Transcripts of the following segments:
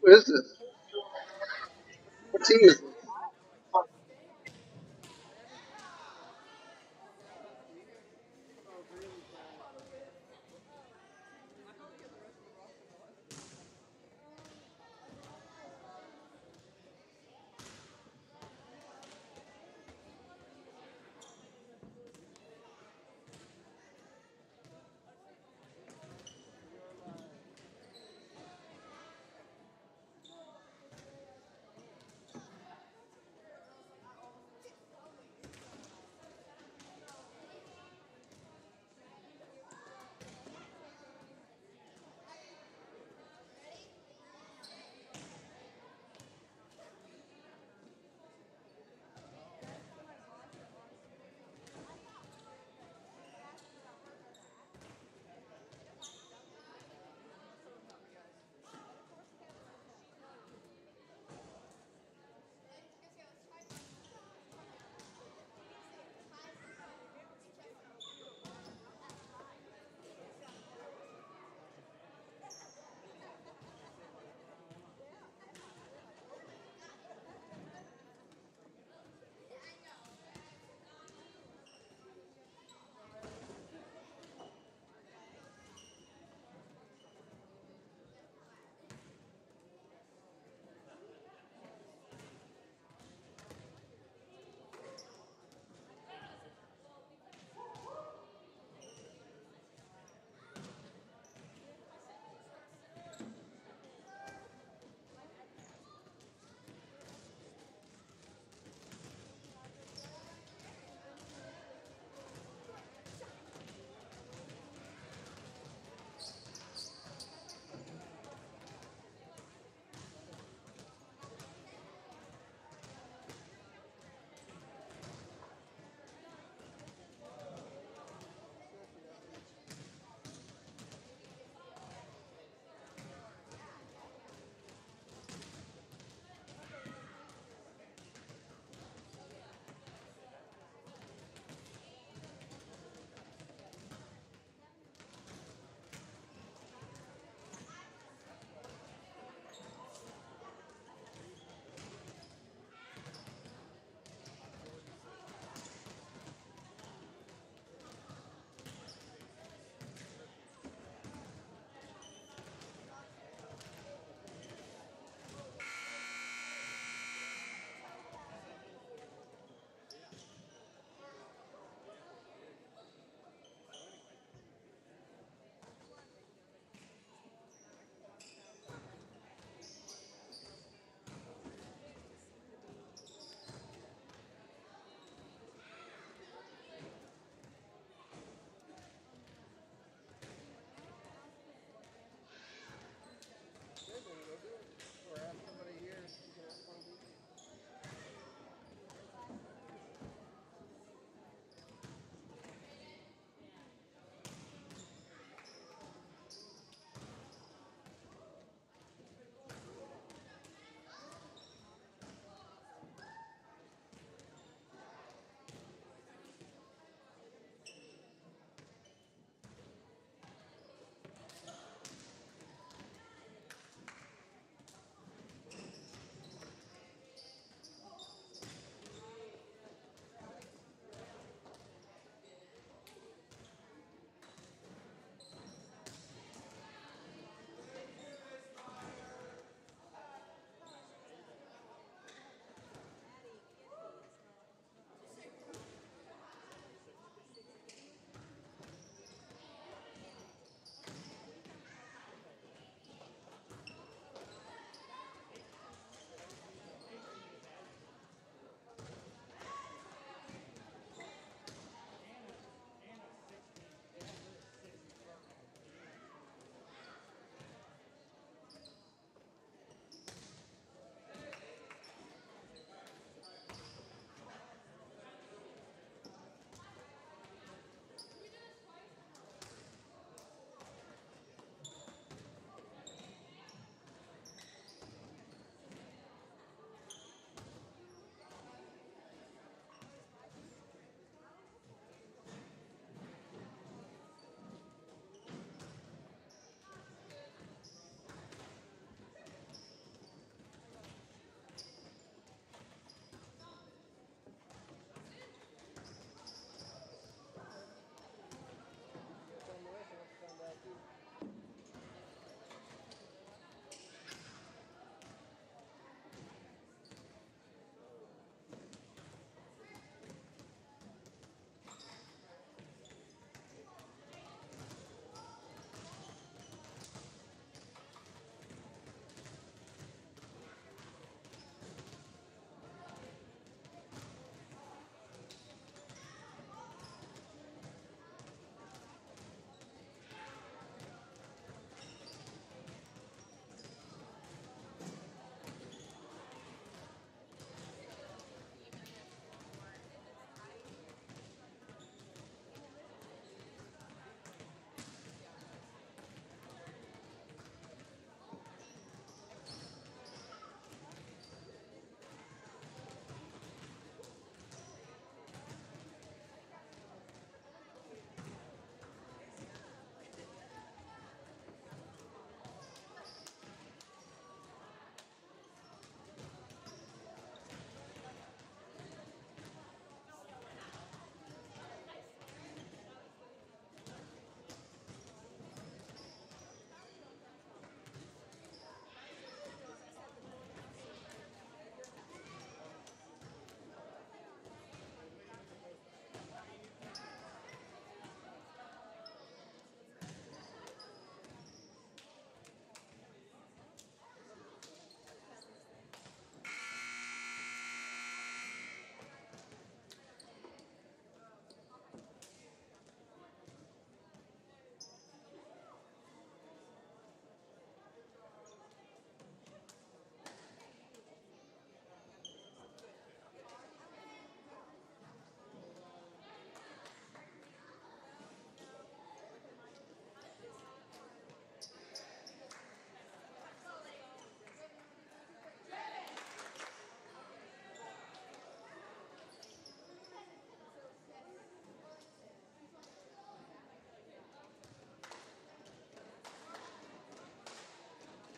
Who is this? What team is this?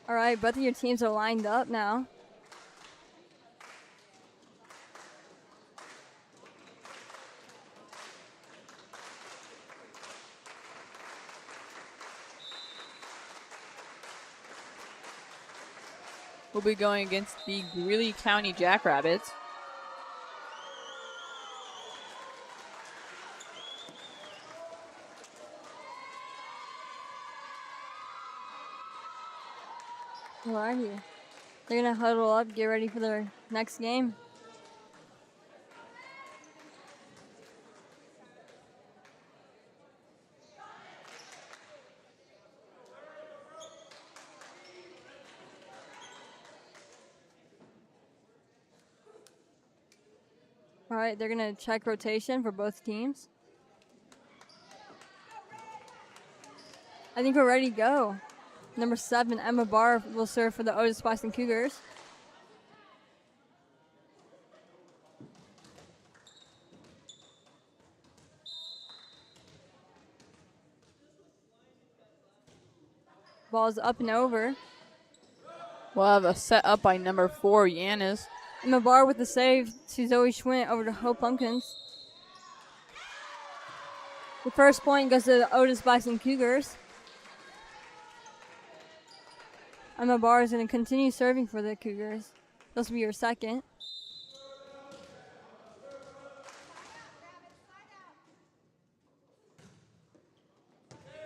All right, both of your teams are lined up now. We'll be going against the Greeley County Jackrabbits. Alrighty. They're going to huddle up, get ready for their next game. All right, they're going to check rotation for both teams. I think we're ready to go. Number 7, Emma Barr will serve for the Otis-Bison Cougars. Ball's up and over. We'll have a set up by number 4, Yanis. Emma Barr with the save to Zoe Schwint over to Hope Pumpkins. The first point goes to the Otis-Bison Cougars. Emma Barr is going to continue serving for the Cougars. This will be her second.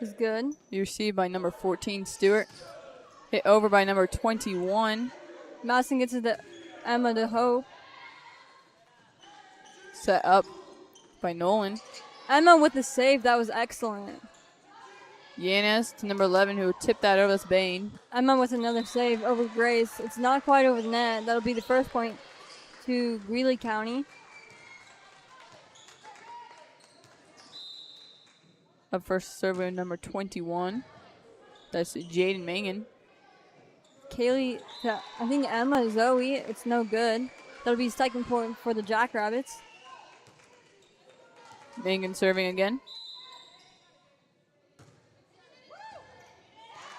Is good. Be received by number 14, Stewart. Hit over by number 21. Madison gets to the Emma to Hope. Set up by Nolan. Emma with the save. That was excellent. Yanis to number 11, who tipped that over. That's Bain. Emma with another save over Grace. It's not quite over the net. That'll be the first point to Greeley County. Up first, server number 21. That's Jaden Mangan. Kaylee to, I think Emma, Zoe. It's no good. That'll be second point for the Jackrabbits. Mangan serving again.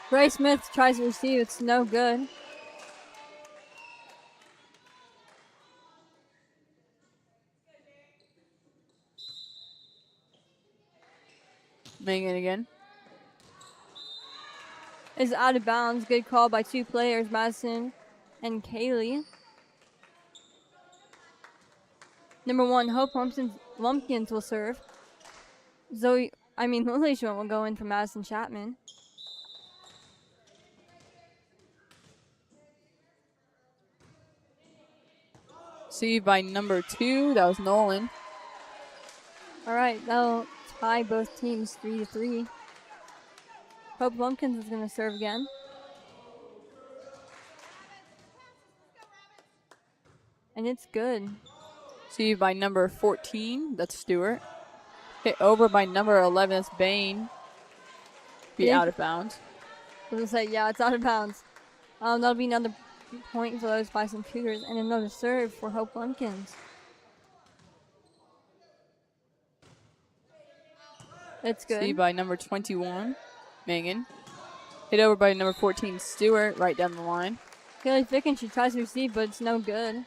Ray Smith tries to receive. It's no good. Mangan again. Is out of bounds. Good call by 2 players, Madison and Kaylee. Number 1, Hope Lumpkins will Lily Schwinn will go in for Madison Chapman. Received by number 2. That was Nolan. All right, that'll tie both teams 3-3. Hope Lumpkins is going to serve again. And it's good. Received by number 14. That's Stewart. Hit over by number 11. That's Bain. Be out of bounds. I was going to say, yeah, it's out of bounds. That'll be another point for those Bison Cougars and another serve for Hope Lumpkins. It's good. Received by number 21, Megan. Hit over by number 14, Stewart, right down the line. Haley Ficken, she tries to receive, but it's no good.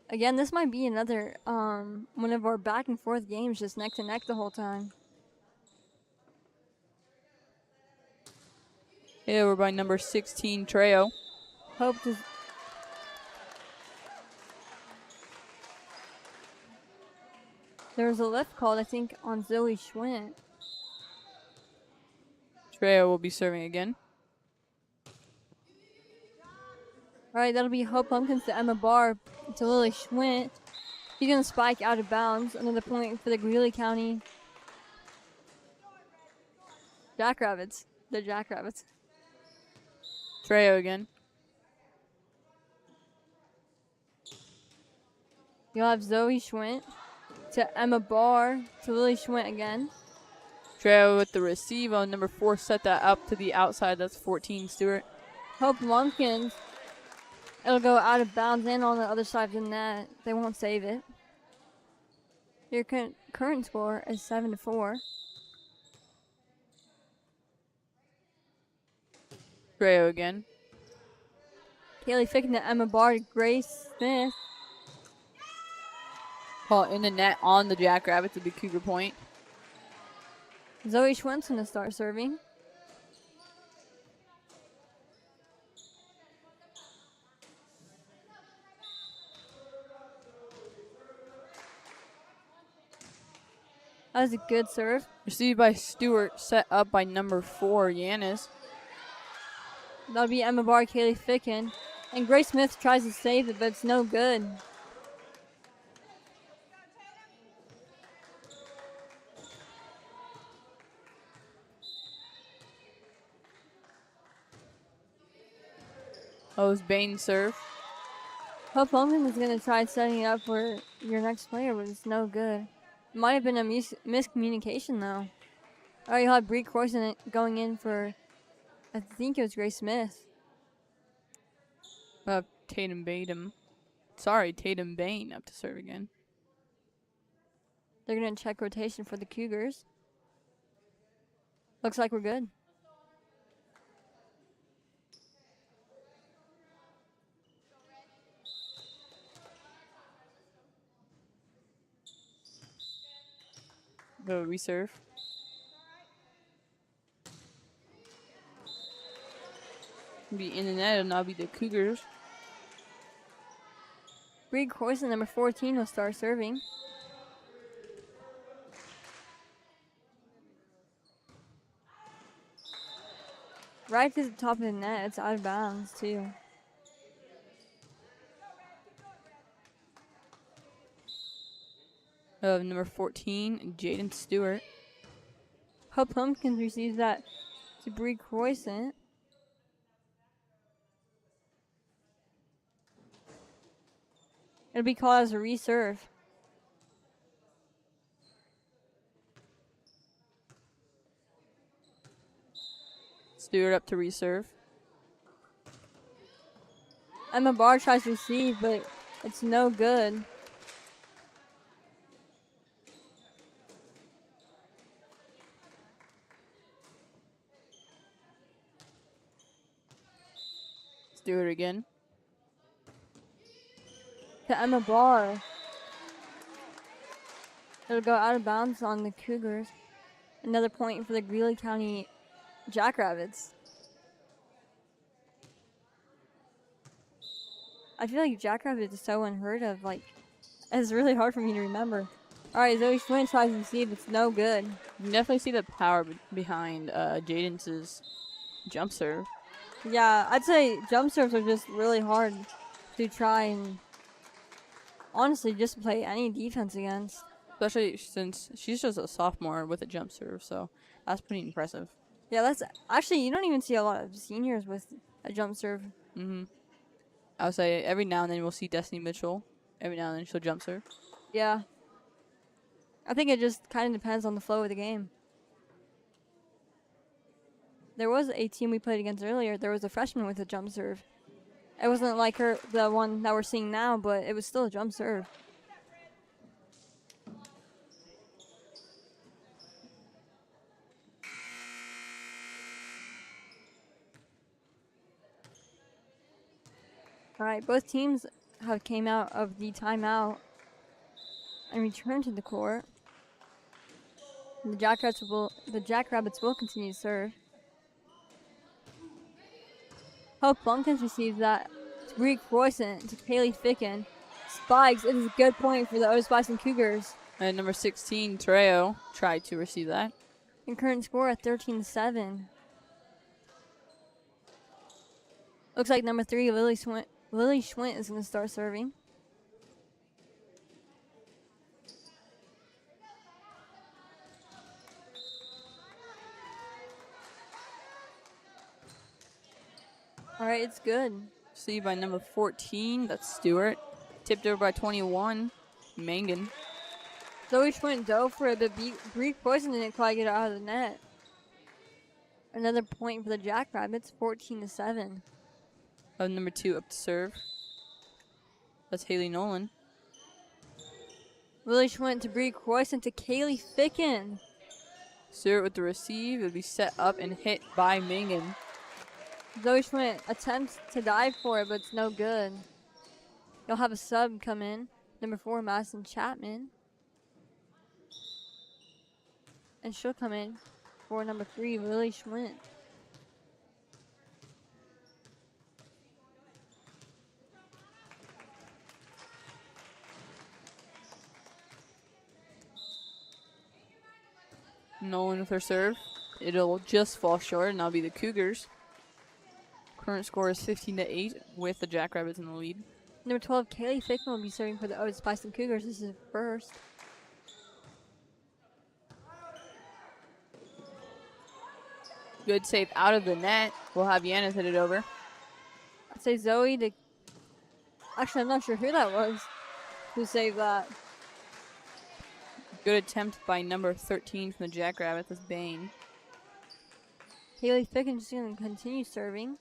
Again, this might be another one of our back and forth games, just neck to neck the whole time. Hit over by number 16, Trejo. Hope does. There was a lift called, I think, on Zoe Schwint. Trejo will be serving again. All right, that'll be Hope Pumpkins to Emma Barr to Lily Schwint. She's going to spike out of bounds. Another point for the Greeley County Jackrabbits. The Jackrabbits. Trejo again. You'll have Zoe Schwint to Emma Barr to Lily Schwint again. Trejo with the receive on number 4. Set that up to the outside. That's 14, Stewart. Hope Lumpkins. It'll go out of bounds and on the other side of the net. They won't save it. Your current score is 7-4. Trejo again. Kaylee Ficken to Emma Barr to Grace Smith. Call in the net on the Jackrabbits at the Cougar point. Zoe Schwenson to start serving. That was a good serve. Received by Stewart, set up by number 4, Yanis. That'll be Emma Barr, Kaylee Ficken. And Grace Smith tries to save it, but it's no good. Oh, it was Bain's serve. Hope Holman is going to try setting it up for your next player, but it's no good. It might have been a miscommunication, though. All right, you had Bree Corson going in for, I think it was Grace Smith. Tatum Bain up to serve again. They're going to check rotation for the Cougars. Looks like we're good. Go reserve. Be in the net, and that'll be the Cougars. Bree Corson, number 14, will start serving. Right to the top of the net. It's out of bounds, too. Number 14, Jaden Stewart. Hope Pumpkins receives that to Bree Croissant. It'll be called as a reserve. Stewart up to reserve. Emma Barr tries to receive, but it's no good. Stewart again. To Emma Barr. It'll go out of bounds on the Cougars. Another point for the Greeley County Jackrabbits. I feel like Jackrabbits is so unheard of. Like, it's really hard for me to remember. All right, Zoe Schwinn tries to receive. It's no good. You can definitely see the power behind Jaden's jump serve. Yeah, I'd say jump serves are just really hard to try and honestly just play any defense against. Especially since she's just a sophomore with a jump serve, so that's pretty impressive. Yeah, that's actually, you don't even see a lot of seniors with a jump serve. I would say every now and then we'll see Destiny Mitchell. Every now and then she'll jump serve. Yeah. I think it just kind of depends on the flow of the game. There was a team we played against earlier. There was a freshman with a jump serve. It wasn't like the one that we're seeing now, but it was still a jump serve. All right, both teams have came out of the timeout and returned to the court. The Jackrabbits will continue to serve. Hope Bunkins receives that to Bree Croissant to Kaylee Ficken. Spikes. It is a good point for the Otis-Bison Cougars. And number 16, Trejo, tried to receive that. And current score at 13-7. Looks like number 3, Lily Schwint is going to start serving. All right, it's good. Received by number 14, that's Stewart. Tipped over by 21, Mangan. Zoe Schwint dove for it, but Bree Poison didn't quite get it out of the net. Another point for the Jackrabbits, 14-7. Number 2 up to serve. That's Healy Nolan. Lily Schwint to Bree Croissant to Kaylee Ficken. Stewart with the receive. It'll be set up and hit by Mangan. Zoe Schwint attempts to dive for it, but it's no good. You'll have a sub come in. Number 4, Madison Chapman. And she'll come in for number 3, Lily Schwint. Nolan with her serve. It'll just fall short, and that'll be the Cougars. Current score is 15-8 with the Jackrabbits in the lead. Number 12, Kaylee Fickman will be serving for the Otis-Bison Cougars. This is first. Good save out of the net. We'll have Yanis hit it over. I'd say Zoe to... Actually, I'm not sure who that was who saved that. Good attempt by number 13 from the Jackrabbits. That's Bain. Healy Fickens just going to continue serving.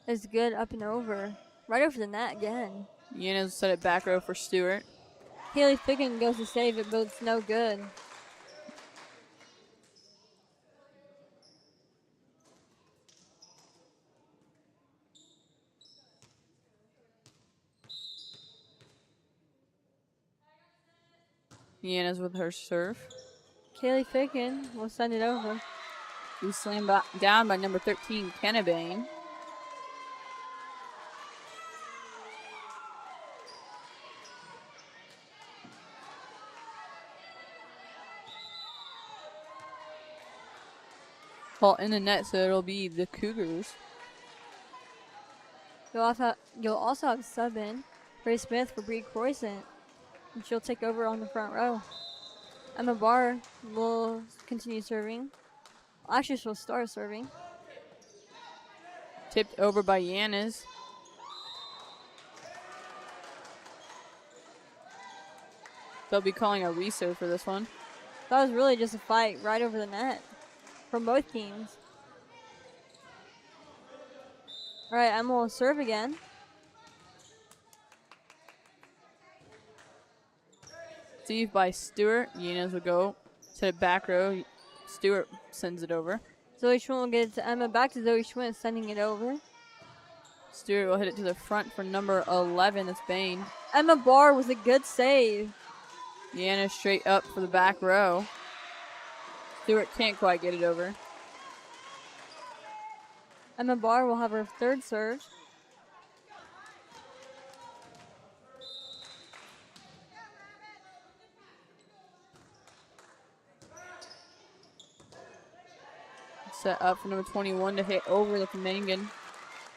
It's good up and over. Right over the net again. Yanis set it back row for Stewart. Healy Fickens goes to save it, but it's no good. Yanis with her serve. Kaylee Ficken will send it over. We slam down by number 13, Kenna Bain. Ball in the net, so it'll be the Cougars. You'll also have sub in Grace Smith for Bree Croissant, and she'll take over on the front row. Emma Barr will continue serving. Actually, she'll start serving. Tipped over by Yanis. They'll be calling a reserve for this one. That was really just a fight right over the net from both teams. All right, Emma will serve again. Steve by Stewart. Yanis will go. Set it back row. Stewart sends it over. Zoe Schwinn will get it to Emma. Back to Zoe Schwinn, sending it over. Stewart will hit it to the front for number 11. That's Bain. Emma Barr with a good save. Yanis straight up for the back row. Stewart can't quite get it over. Emma Barr will have her third serve. Set up for number 21 to hit over the Mangan.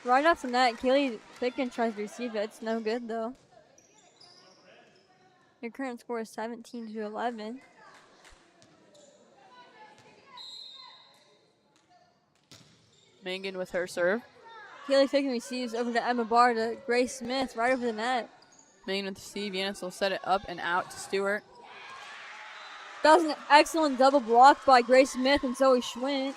Right off the net, Kaylee Ficken tries to receive it. It's no good, though. Your current score is 17-11. Mangan with her serve. Kaylee Ficken receives over to Emma Barr to Grace Smith, right over the net. Mangan with the Steve. Yanis will set it up and out to Stewart. That was an excellent double block by Grace Smith and Zoe Schwint.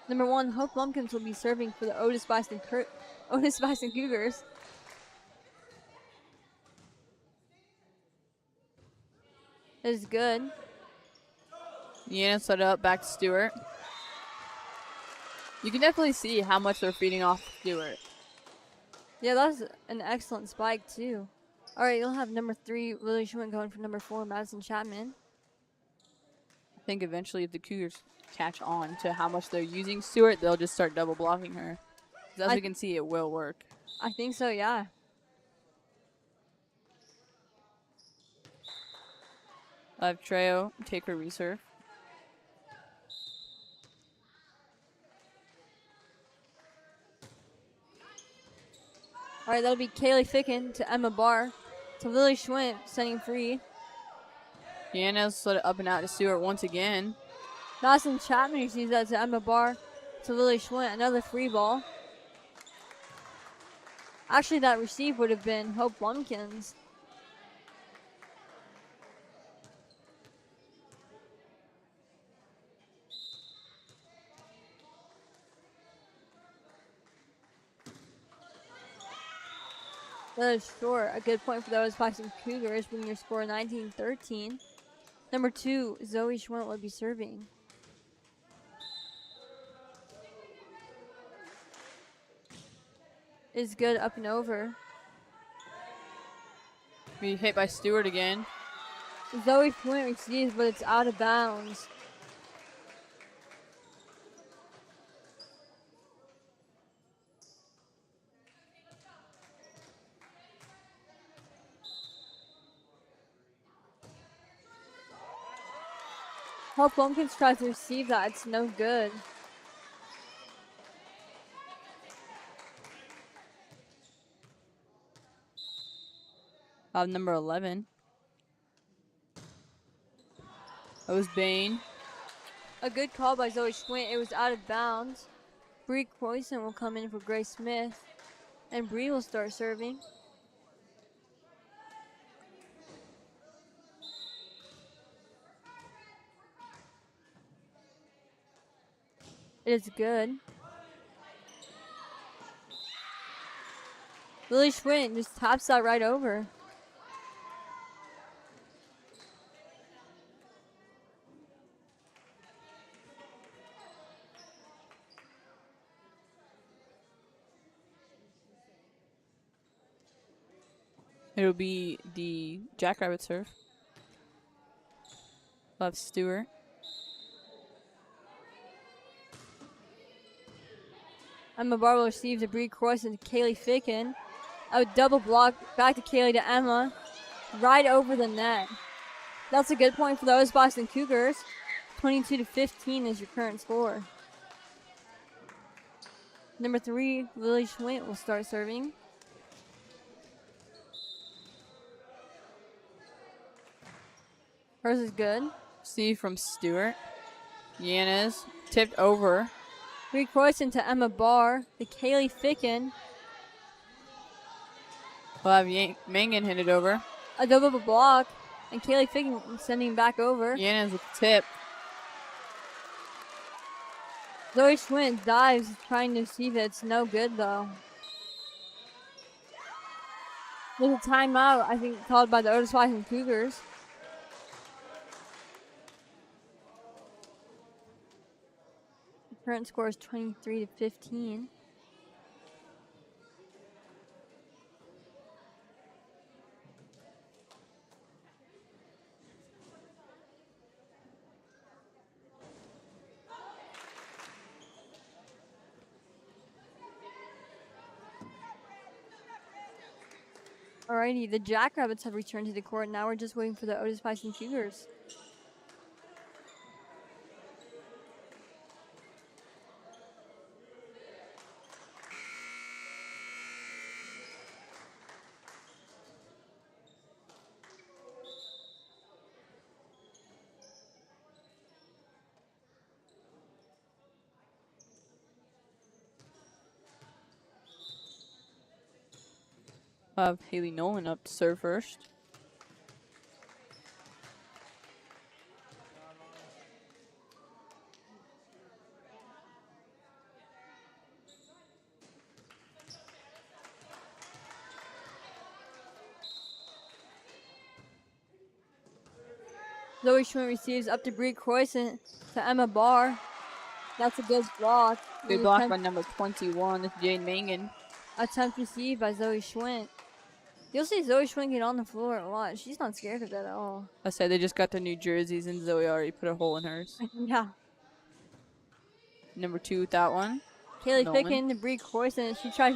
Number 1, Hope Lumpkins will be serving for the Otis-Bison Cougars. It is good. Yanis set it up back to Stewart. You can definitely see how much they're feeding off Stewart. Yeah, that was an excellent spike, too. All right, you'll have number 3, Lily Schwinn, going for number 4, Madison Chapman. I think eventually if the Cougars catch on to how much they're using Stewart, they'll just start double blocking her. As we can see, it will work. I think so, yeah. I'll have Trejo take her reserve. All right, that'll be Kaylee Ficken to Emma Barr to Lily Schwint, sending free. Yanis set it up and out to Stewart once again. Madison Chapman receives that to Emma Barr to Lily Schwint, another free ball. Actually, that receive would have been Hope Lumpkins. That is short. A good point for the Otis-Bison Cougars, bringing your score 19-13. Number 2, Zoe Schwint will be serving. Is good up and over. Be hit by Stewart again. Zoe Schwint receives, but it's out of bounds. Hope Lumpkins tries to receive that. It's no good. Number 11. That was Bain. A good call by Zoe Schwint. It was out of bounds. Bree Croissant will come in for Grace Smith. And Bree will start serving. It is good. Lily Schwint just taps that right over. It'll be the Jackrabbit serve. Love Stewart. Emma Barlow receives a Bree Croissant to Kaylee Ficken. A double block back to Kaylee to Emma. Right over the net. That's a good point for the Otis-Bison Cougars. 22-15 is your current score. Number 3, Lily Schwint will start serving. Hers is good. See from Stewart. Yanez tipped over. Bree Croissant to Emma Barr. To Kaylee Ficken. We'll have Mangan hit it over. A double block. And Kaylee Ficken sending back over. Yanez with the tip. Zoe Schwint dives trying to receive it. It's no good though. There's a timeout, I think, called by the Otis-Bison Cougars. The current score is 23-15. Alrighty, the Jackrabbits have returned to the court. Now we're just waiting for the Otis-Bison Cougars. We'll have Haley Nolan up to serve first. Zoe Schwint receives up to Bree Croissant to Emma Barr. That's a good block. Good block by number 21. That's Jade Mangan. Attempt received by Zoe Schwint. You'll see Zoe Schwint get on the floor a lot. She's not scared of that at all. I said they just got their new jerseys and Zoe already put a hole in hers. Yeah. Number 2 with that one. Kaylee Nolan. Ficken to Bree Croissant. She tries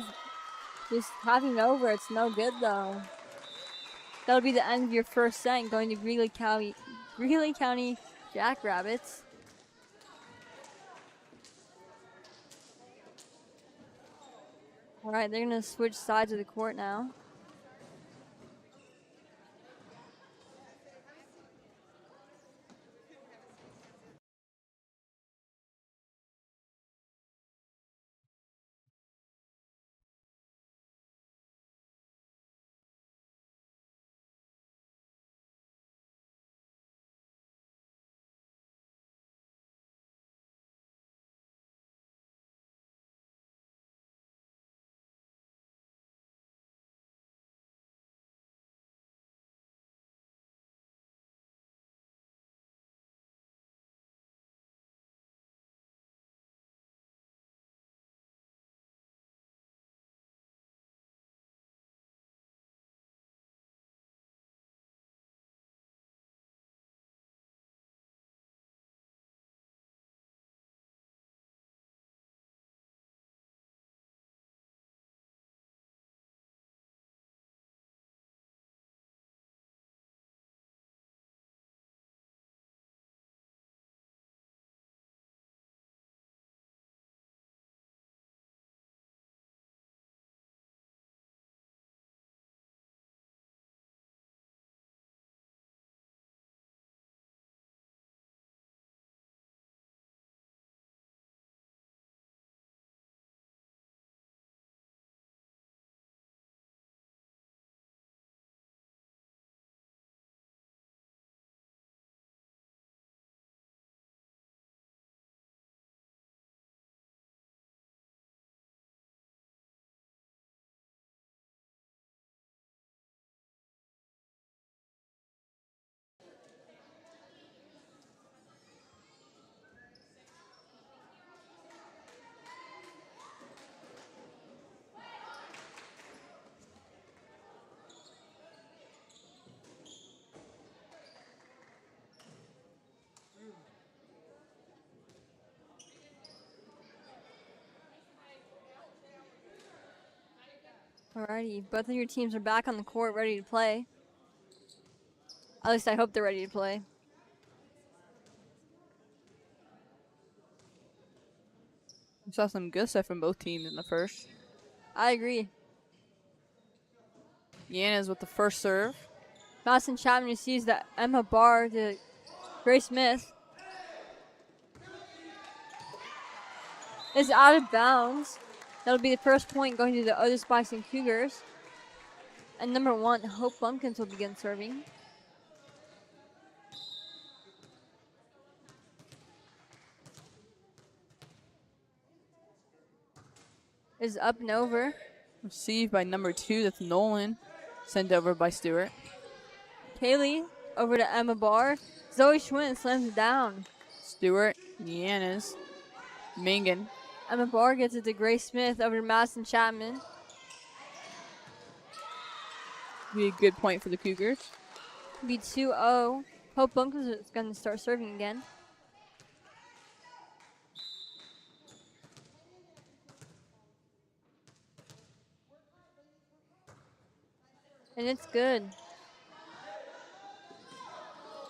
just tapping over. It's no good though. That'll be the end of your first set going to Greeley County Jackrabbits. Alright, they're going to switch sides of the court now. Alrighty, both of your teams are back on the court ready to play. At least I hope they're ready to play. We saw some good stuff from both teams in the first. I agree. Yanez with the first serve. Madison Chapman receives the Emma Barr to Grace Smith. It's out of bounds. That'll be the first point going to the Otis-Bison Cougars. And number 1, Hope Bumpkins will begin serving. Is up and over. Received by number 2, that's Nolan. Sent over by Stewart. Healy over to Emma Barr. Zoe Schwinn slams it down. Stewart, Yanez, Mingan. Emma Barr gets it to Grace Smith over to Madison Chapman. Be a good point for the Cougars. Be 2-0. Hope Bumpkins is going to start serving again. And it's good.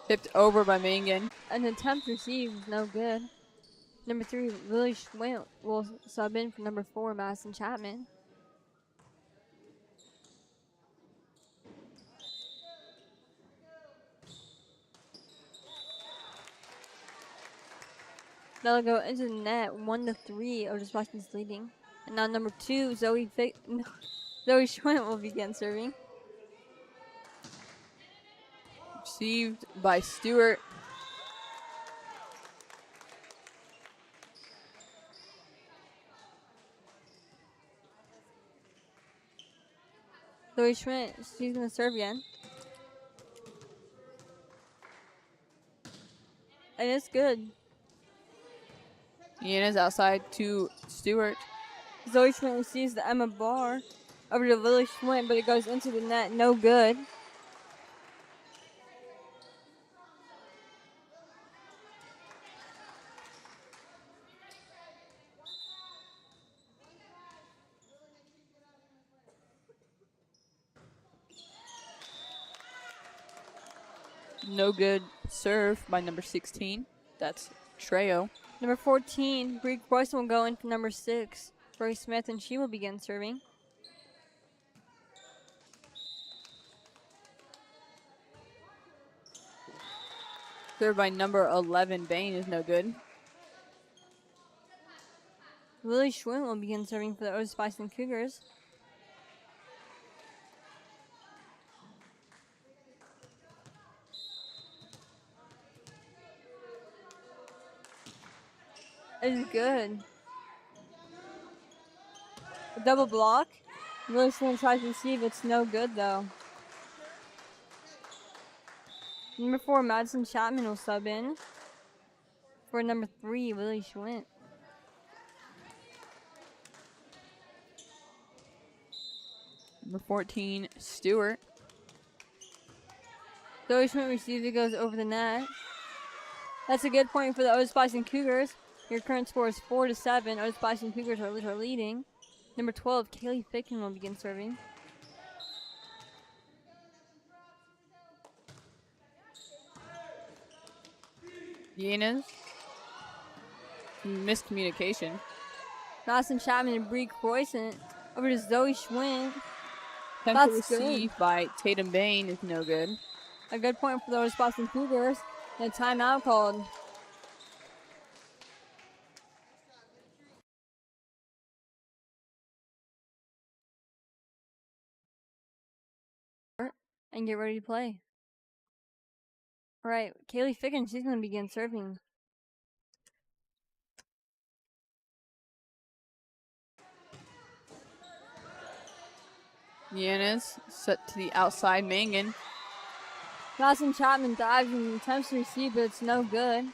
Tipped over by Mingan. An attempt received is no good. Number 3, Lily Schwint will sub in for number 4, Madison Chapman. That'll go into the net, 1-3. Otis-Bison's leading. And now number 2, Zoe Schwint will begin serving. Received by Stewart. Zoe Schwint, she's going to serve again. And it's good. Yanez outside to Stewart. Zoe Schwint receives the Emma Barr over to Lily Schwint, but it goes into the net, no good. No good serve by number 16. That's Trejo. Number 14, Bree Croyson will go in for number 6, Grace Smith, and she will begin serving. Serve by number 11, Bain, is no good. Lily Schwinn will begin serving for the Otis-Bison Cougars. It is good. A double block. Lily Schwinn tries to receive. It's no good, though. Number 4, Madison Chapman will sub in for number 3, Lily Schwinn. Number 14, Stewart. Zoe Schwinn receives. It goes over the net. That's a good point for the Otis-Bison Cougars. Your current score is 4-7. Otis-Bison Cougars are leading. Number 12, Kaylee Ficken will begin serving. Yanez. Miscommunication. Madison Chapman and Bree Croyson over to Zoe Schwinn. Attempt to That's receive by Tatum Bain is no good. A good point for the Otis-Bison Cougars. And a timeout called. And get ready to play. All right, Kaylee Ficken, she's going to begin serving. Yanez set to the outside, Mangan. Madison Chapman dives and attempts to receive, but it's no good.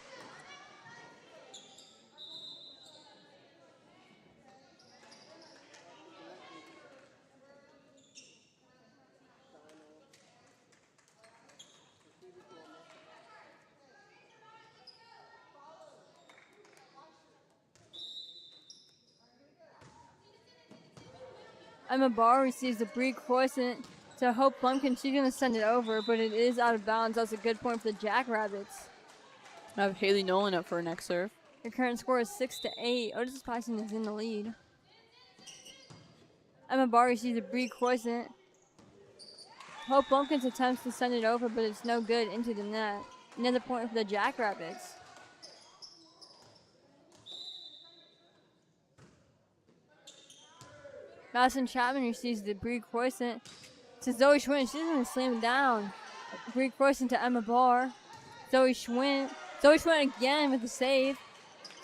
Emma Barr receives the Brie Croissant to Hope Plumpkin. She's going to send it over, but it is out of bounds. That's a good point for the Jackrabbits. I have Healy Nolan up for her next serve. The current score is 6-8. Otis-Bison is in the lead. Emma Barr receives the Brie Croissant. Hope Plumpkins attempts to send it over, but it's no good into the net. Another point for the Jackrabbits. Madison Chapman receives the Brie Croissant to Zoe Schwinn. She's going to slam it down. Brie Croissant to Emma Barr. Zoe Schwinn again with the save.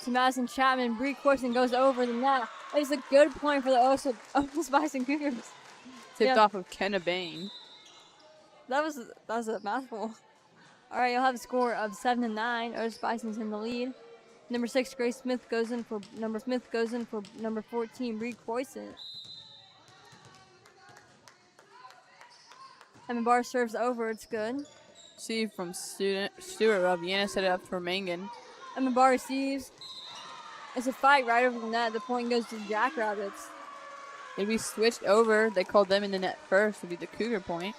To Madison Chapman. Brie Croissant goes over the net. It's a good point for the Otis-Bison Cougars. Tipped off of Kenna Bain. That was a mouthful. All right, you'll have a score of 7-9. Otis-Bison's in the lead. Number 6, Grace Smith goes in for number 14, Brie Croissant. Emma Barr serves over. It's good. See from Stewart. Raviana set it up for Mangan. Emma Barr receives. It's a fight right over the net. The point goes to the Jackrabbits. It'd be switched over. They called them in the net first. It'd be the Cougar point.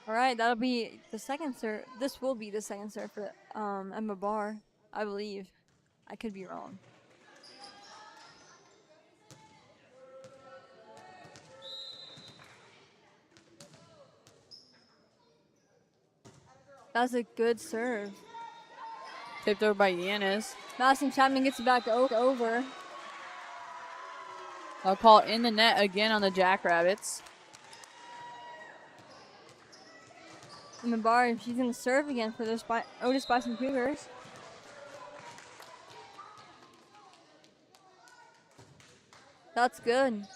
All right, that'll be the second serve. This will be the second serve for Emma Barr, I believe. I could be wrong. That's a good serve. Tipped over by Yanis. Madison Chapman gets it back over. I'll call it in the net again on the Jackrabbits. Emma Barr, she's going to serve again for the Otis-Bison Cougars. That's good.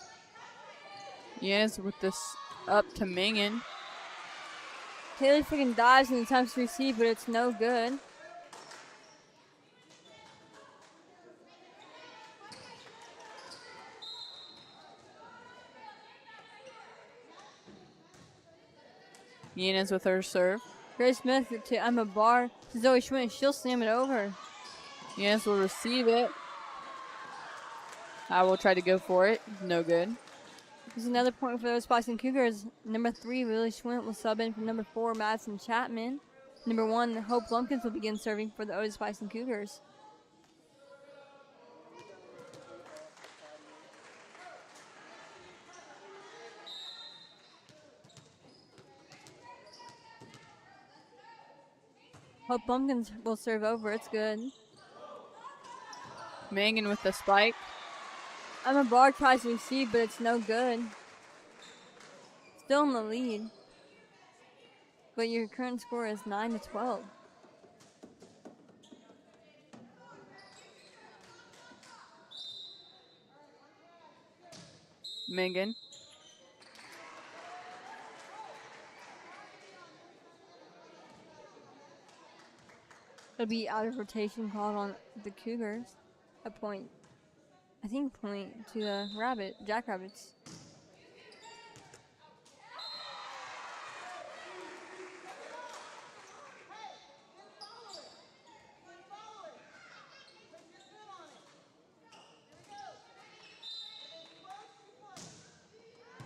Yanis with this up to Mangan. Healy freaking dives and attempts to receive, but it's no good. Yanis with her serve. Grace Smith to Emma Barr to Zoe Schwinn. She'll slam it over. Yanis will receive it. I will try to go for it. No good. There's another point for those Bison Cougars. Number 3, Lily Schwint will sub in for number 4, Madison Chapman. Number 1, Hope Lumpkins will begin serving for the Otis-Bison Cougars. Hope Lumpkins will serve over. It's good. Mangan with the spike. Emma Barr tries to receive, but it's no good. Still in the lead. But your current score is 9-12. Mangan. It'll be out of rotation called on the Cougars. A point. I think point to the Jackrabbits.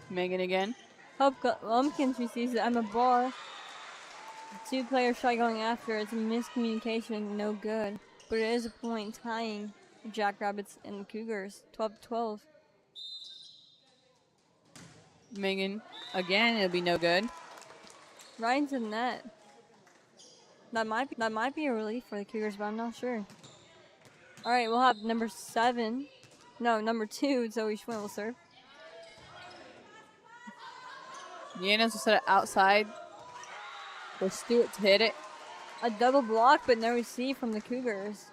Mangan again. Hope Lumpkins receives the Emma Barr. 2 players try going after. It's a miscommunication, no good. But it is a point tying the Jackrabbits and the Cougars, 12-12. Mangan again. It'll be no good. Right into the net. That might be a relief for the Cougars, but I'm not sure. All right, we'll have number 2. Zoe Schwinn will serve. Yanis will set it outside for Stewart to hit it. A double block, but no receive from the Cougars.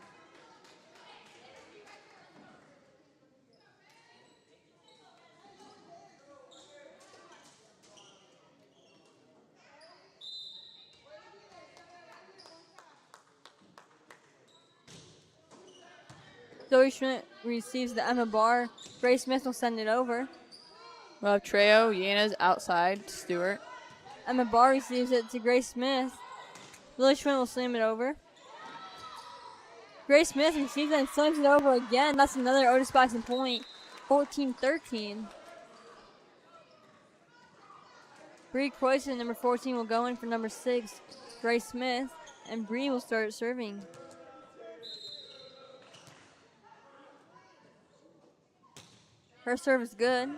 Zoe Schmidt receives the Emma Barr. Grace Smith will send it over. We'll have Trejo, Yanis outside, Stewart. Emma Barr receives it to Grace Smith. Lily Schwinn will slam it over. Grace Smith receives it and slams it over again. That's another Otis-Bison point. 14-13. Bree Croyson, number 14, will go in for number 6, Grace Smith, and Bree will start serving. Her serve is good.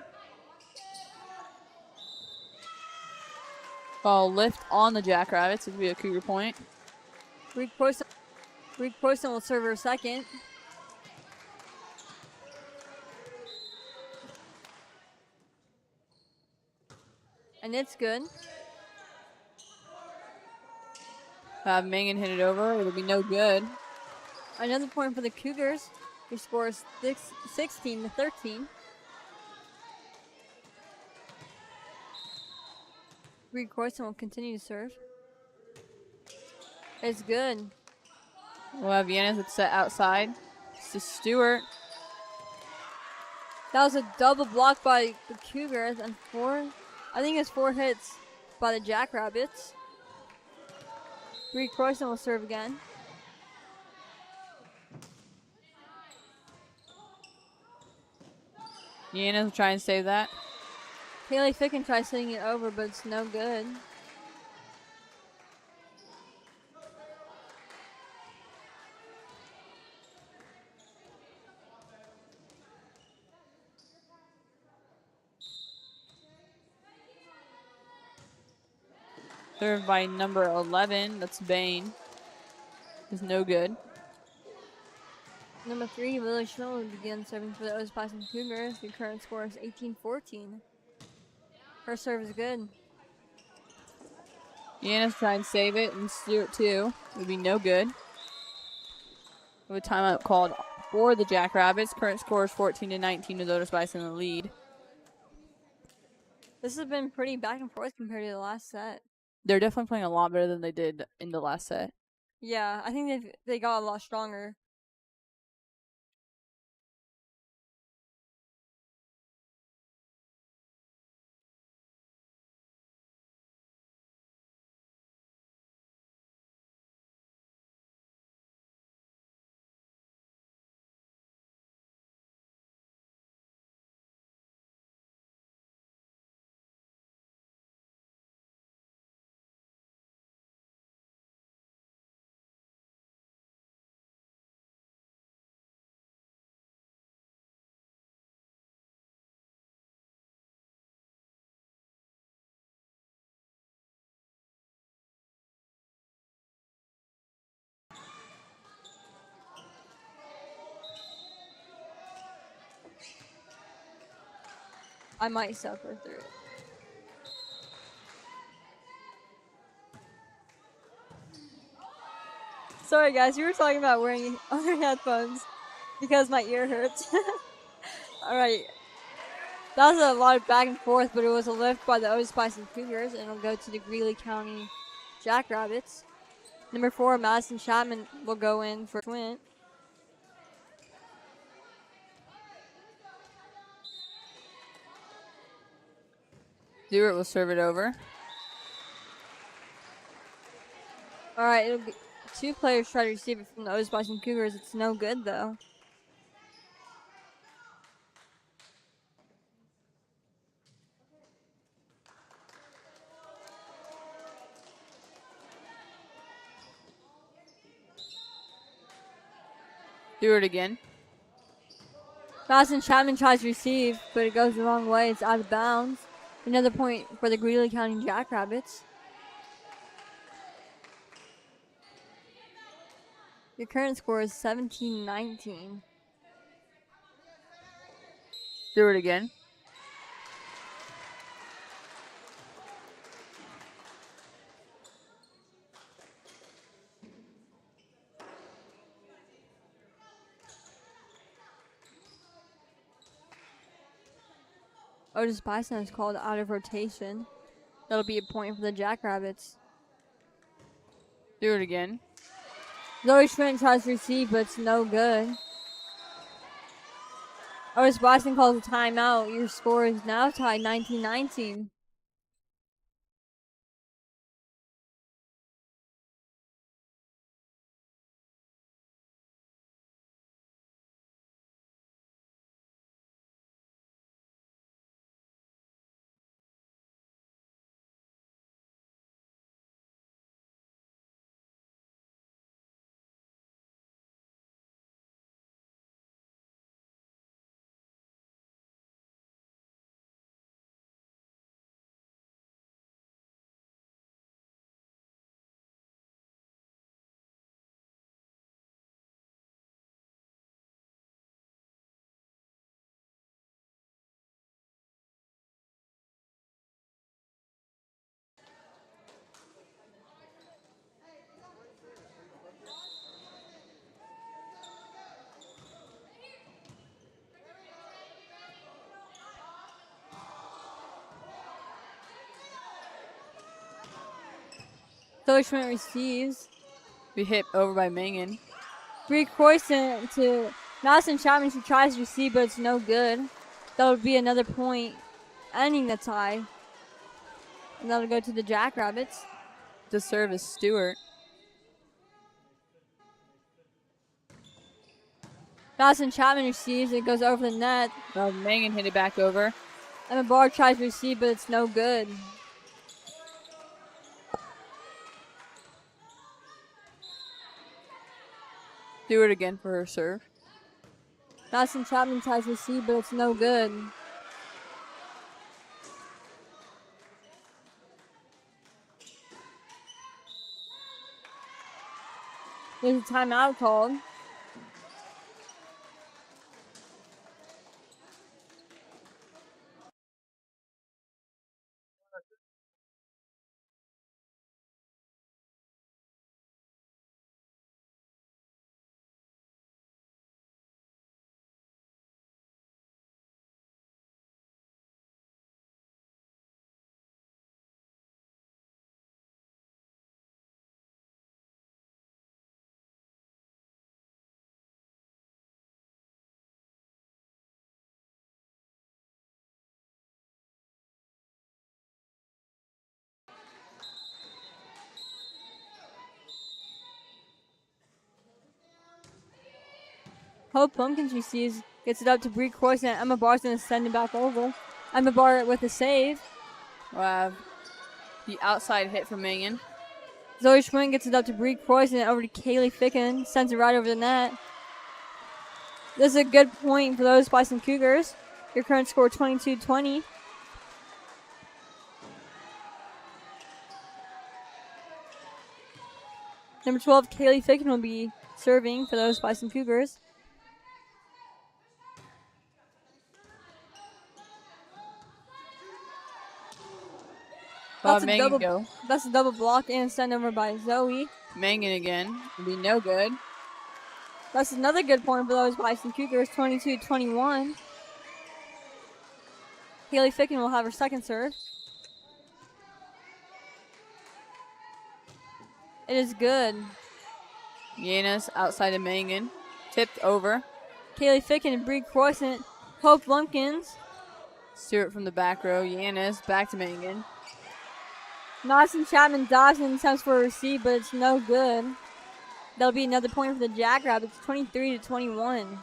Ball lift on the Jackrabbits. It would be a Cougar point. Bree Croyson will serve her second. And it's good. Mangan hit it over. It'll be no good. Another point for the Cougars, who scores 16-13. Bree Croyson will continue to serve. It's good. We'll have Yanis with set outside. It's to Stewart. That was a double block by the Cougars and I think it's 4 hits by the Jackrabbits. Bree Croyson will serve again. Yanis will try and save that. Healy Ficken tries hitting it over, but it's no good. Served by number 11. That's Bain. Is no good. Number 3, Lily Schmidt will begin serving for the Otis-Bison Cougars. The current score is 18-14. Her serve is good. Yanis try and save it, and Stewart too. It would be no good. With timeout called for the Jackrabbits. Current score is 14-19 with Otis-Bison in the lead. This has been pretty back and forth compared to the last set. They're definitely playing a lot better than they did in the last set. Yeah, I think they got a lot stronger. I might suffer through it. Sorry guys, we were talking about wearing other headphones because my ear hurts. Alright. That was a lot of back and forth, but it was a lift by the Otis-Bison Cougars, and it'll go to the Greeley County Jackrabbits. Number 4, Madison Chapman will go in for Twint. Stewart will serve it over. Alright, it'll be 2 players try to receive it from the Otis-Bison Cougars. It's no good though. Stewart again. Madison Chapman tries to receive, but it goes the wrong way. It's out of bounds. Another point for the Greeley County Jackrabbits. Your current score is 17-19. Stewart again. Otis-Bison is called out of rotation. That'll be a point for the Jackrabbits. Stewart again. Zoe Schmidt tries to receive, but it's no good. Otis-Bison calls a timeout. Your score is now tied 19-19. Zoe Schmidt receives. Be hit over by Mangan. Bree Croissant to Madison Chapman. She tries to receive, but it's no good. That would be another point, ending the tie. And that'll go to the Jackrabbits. To serve is Stewart. Madison Chapman receives. It goes over the net. Mangan hit it back over. Emma Barr tries to receive, but it's no good. Stewart again for her serve. Madison Chapman tries to receive, but it's no good. There's a timeout called. Hope Pumpkins receives, gets it up to Bree Croissant. Emma Barr's going to send it back over. Emma Barr with a save. We'll have the outside hit from Mangan. Zoe Schwinn gets it up to Bree Croissant over to Kaylee Ficken. Sends it right over the net. This is a good point for those Bison Cougars. Your current score 22-20. Number 12, Kaylee Ficken will be serving for those Bison Cougars. That's a double block and send over by Zoe. Mangan again. Will be no good. That's another good point for those Bison Cougars, 22-21. Haley Ficken will have her second serve. It is good. Yanis outside of Mangan. Tipped over. Kaylee Ficken and Bree Croissant. Hope Lumpkins. Stewart from the back row. Yanis back to Mangan. Madison Chapman Dawson attempts for a receive, but it's no good. That'll be another point for the Jackrabbits, 23-21.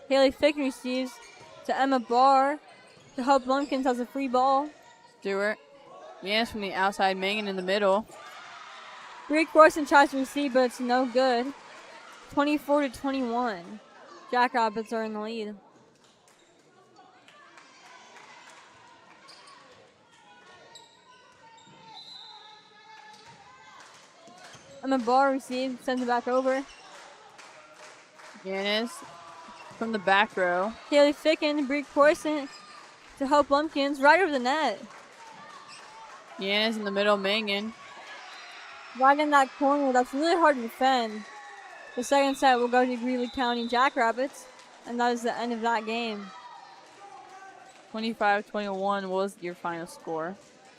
Haley Ficken receives to Emma Barr. To Hope Lumpkins has a free ball. Stewart. Yanis from the outside. Mangan in the middle. Bree Croissant tries to receive, but it's no good. 24-21. Jackrabbits are in the lead. Emma Barr receives, sends it back over. Yanis from the back row. Haley Ficken, Bree Croissant to Hope Lumpkins, right over the net. Yanis in the middle. Mangan. Right in that corner, that's really hard to defend. The second set will go to Greeley County Jackrabbits, and that is the end of that game. 25-21 was your final score.